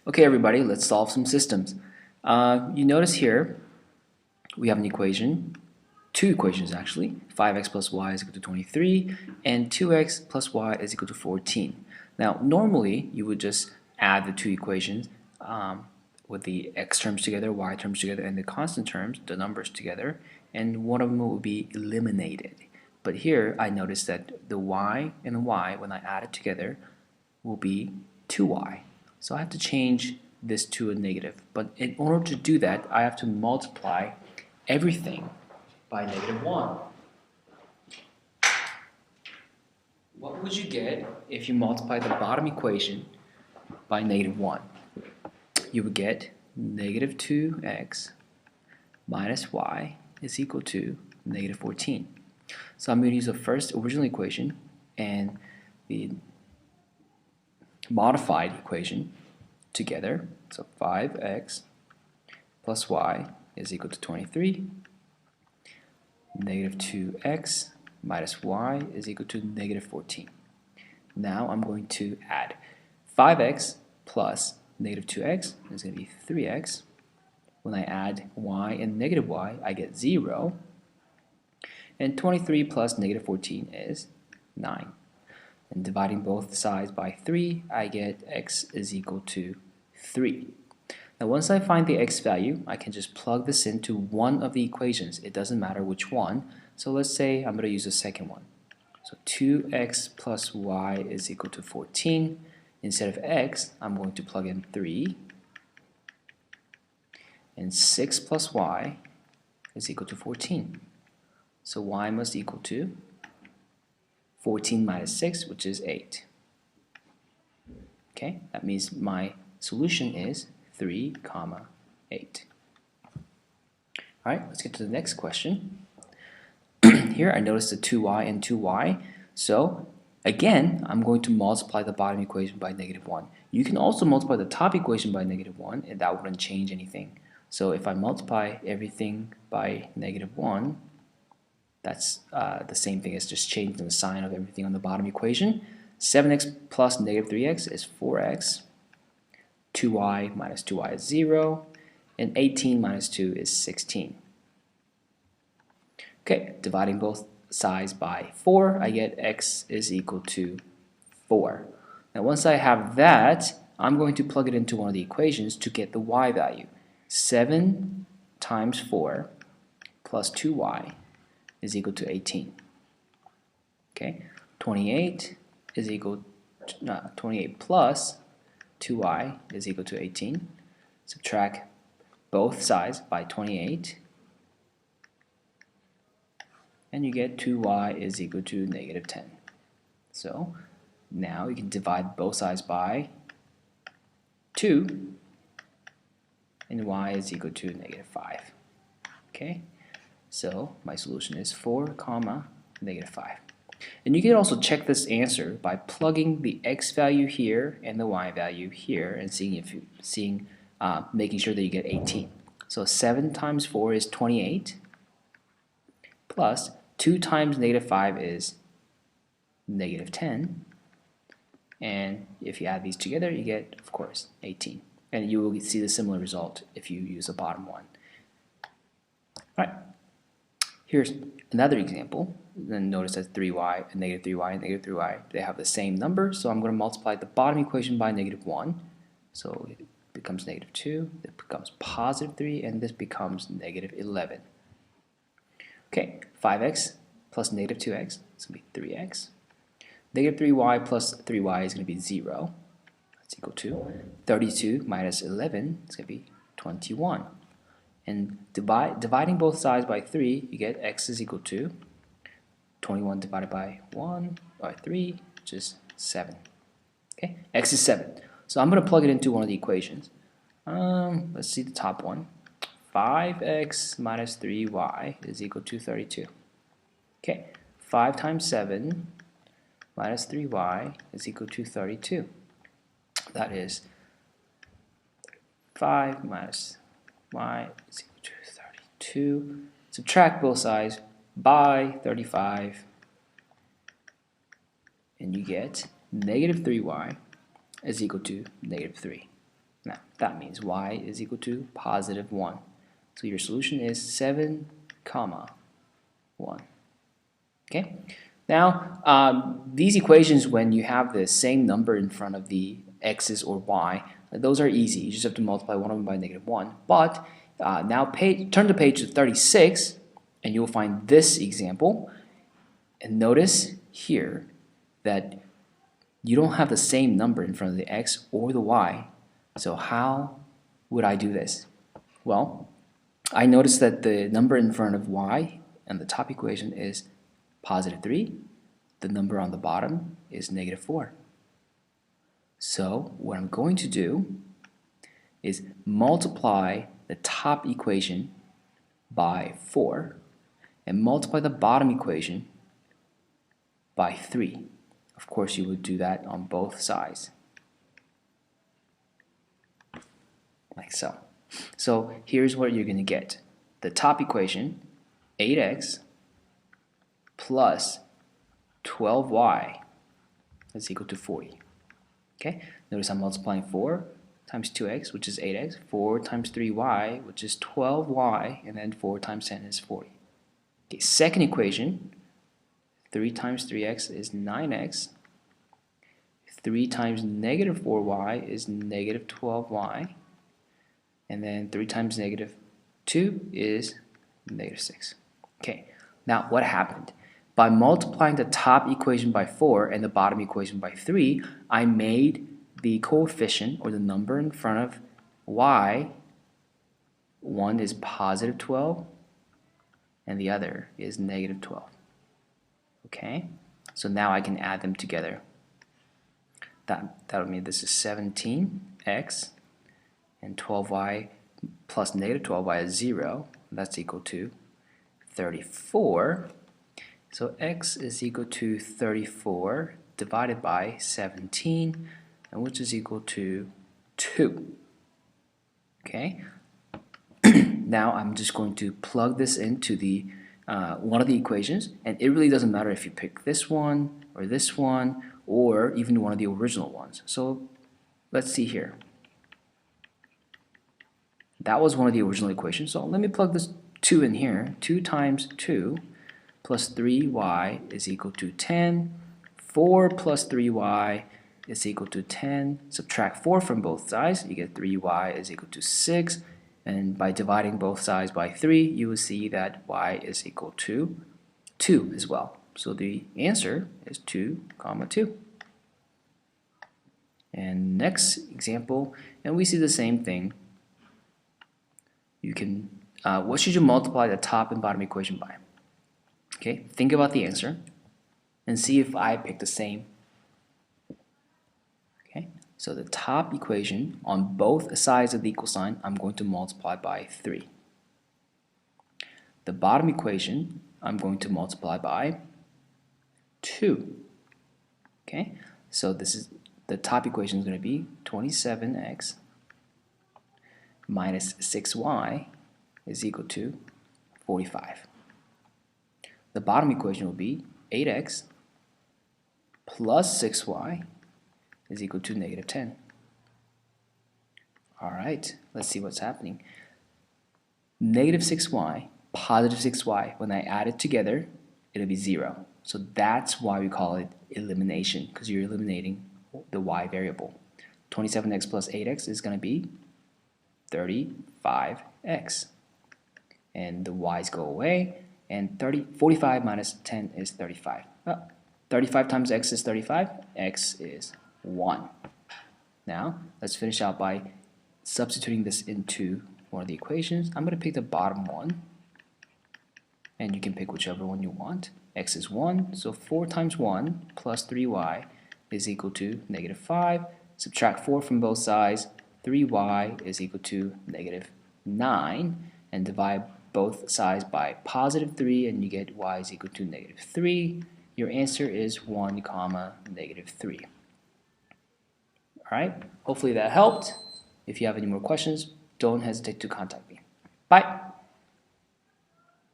Okay, everybody, let's solve some systems. You notice here we have an equation, two equations actually. 5x plus y is equal to 23 and 2x plus y is equal to 14. Now normally you would just add the two equations with the x terms together, y terms together, and the constant terms, the numbers together, and one of them will be eliminated. But here I noticed that the y and the y, when I add it together, will be 2y. So I have to change this to a negative. But in order to do that, I have to multiply everything by -1. What would you get if you multiply the bottom equation by -1? You would get -2x minus y is equal to -14. So I'm going to use the first original equation and the modified equation together. So 5x plus y is equal to 23. -2x minus y is equal to -14. Now I'm going to add 5x plus -2x is going to be 3x. When I add y and -y, I get 0. And 23 plus -14 is 9. And dividing both sides by 3, I get x is equal to 3. Now once I find the x value, I can just plug this into one of the equations. It doesn't matter which one. So let's say I'm going to use the second one. So 2x plus y is equal to 14. Instead of x, I'm going to plug in 3. And 6 plus y is equal to 14. So y must equal to 14 minus 6, which is 8. Okay, that means my solution is 3, 8. Alright, let's get to the next question. Here I notice the 2y and 2y. So again, I'm going to multiply the bottom equation by -1. You can also multiply the top equation by -1 and that wouldn't change anything. So if I multiply everything by -1, that's the same thing as just changing the sign of everything on the bottom equation. 7x plus -3x is 4x. 2y minus 2y is 0. And 18 minus 2 is 16. Okay, dividing both sides by 4, I get x is equal to 4. Now once I have that, I'm going to plug it into one of the equations to get the y value. 7 times 4 plus 2y is equal to 18. Okay, 28 is equal to 28 plus 2y is equal to 18. Subtract both sides by 28 and you get 2y is equal to -10. So now you can divide both sides by 2 and y is equal to -5. Okay, so my solution is 4, -5. And you can also check this answer by plugging the x value here and the y value here and making sure that you get 18. So 7 times 4 is 28 plus 2 times -5 is -10. And if you add these together, you get, of course, 18. And you will see the similar result if you use the bottom one. Alright, here's another example. Then notice that 3y and -3y and -3y, they have the same number. So I'm going to multiply the bottom equation by -1. So it becomes -2, it becomes +3, and this becomes -11. Okay, 5x plus -2x is going to be 3x. -3y plus 3y is going to be 0. That's equal to 32 minus 11 is going to be 21. And dividing both sides by 3, you get x is equal to 21 divided by 1 or 3, which is 7. Okay, x is 7. So I'm going to plug it into one of the equations. Let's see the top one. 5x minus 3y is equal to 32. Okay, 5 times 7 minus 3y is equal to 32. That is 5 minus y is equal to 32. Subtract both sides by 35 and you get -3y is equal to -3. Now, that means y is equal to positive 1. So your solution is 7, comma 1. Okay? Now, these equations, when you have the same number in front of the x's or y, those are easy. You just have to multiply one of them by -1. But now turn the page to 36, and you'll find this example. And notice here that you don't have the same number in front of the x or the y. So how would I do this? Well, I noticed that the number in front of y and the top equation is positive 3. The number on the bottom is -4. So what I'm going to do is multiply the top equation by 4 and multiply the bottom equation by 3. Of course, you would do that on both sides, like so. So here's what you're going to get. The top equation, 8x plus 12y is equal to 40. Okay, notice I'm multiplying 4 times 2x, which is 8x, 4 times 3y, which is 12y, and then 4 times 10 is 40. Okay, second equation, 3 times 3x is 9x, 3 times -4y is -12y, and then 3 times -2 is -6. Okay, now what happened? By multiplying the top equation by 4 and the bottom equation by 3, I made the coefficient, or the number in front of y, one is positive 12 and the other is -12. Okay, so now I can add them together. That would mean this is 17x and 12y plus -12y is 0. That's equal to 34. So x is equal to 34 divided by 17, and which is equal to 2. Okay. Now I'm just going to plug this into the one of the equations, and it really doesn't matter if you pick this one or even one of the original ones. So let's see here. That was one of the original equations, so let me plug this 2 in here. 2 times 2 plus 3y is equal to 10. 4 plus 3y is equal to 10. Subtract 4 from both sides, you get 3y is equal to 6. And by dividing both sides by 3, you will see that y is equal to 2 as well. So the answer is 2, 2. And next example, and we see the same thing. You can, what should you multiply the top and bottom equation by? Okay, think about the answer and see if I pick the same. Okay, so the top equation on both sides of the equal sign, I'm going to multiply by 3. The bottom equation, I'm going to multiply by 2. Okay, so this is the top equation is going to be 27x minus 6y is equal to 45. The bottom equation will be 8x plus 6y is equal to -10. Alright, let's see what's happening. -6y, positive 6y, when I add it together, it'll be 0. So that's why we call it elimination, because you're eliminating the y variable. 27x plus 8x is going to be 35x. And the y's go away, and 45 minus 10 is 35. 35 times x is 35, x is 1. Now, let's finish out by substituting this into one of the equations. I'm going to pick the bottom one, and you can pick whichever one you want. X is 1, so 4 times 1 plus 3y is equal to -5. Subtract 4 from both sides, 3y is equal to -9, and divide both sides by +3, and you get y is equal to -3. Your answer is 1, -3. Alright, hopefully that helped. If you have any more questions, don't hesitate to contact me. Bye!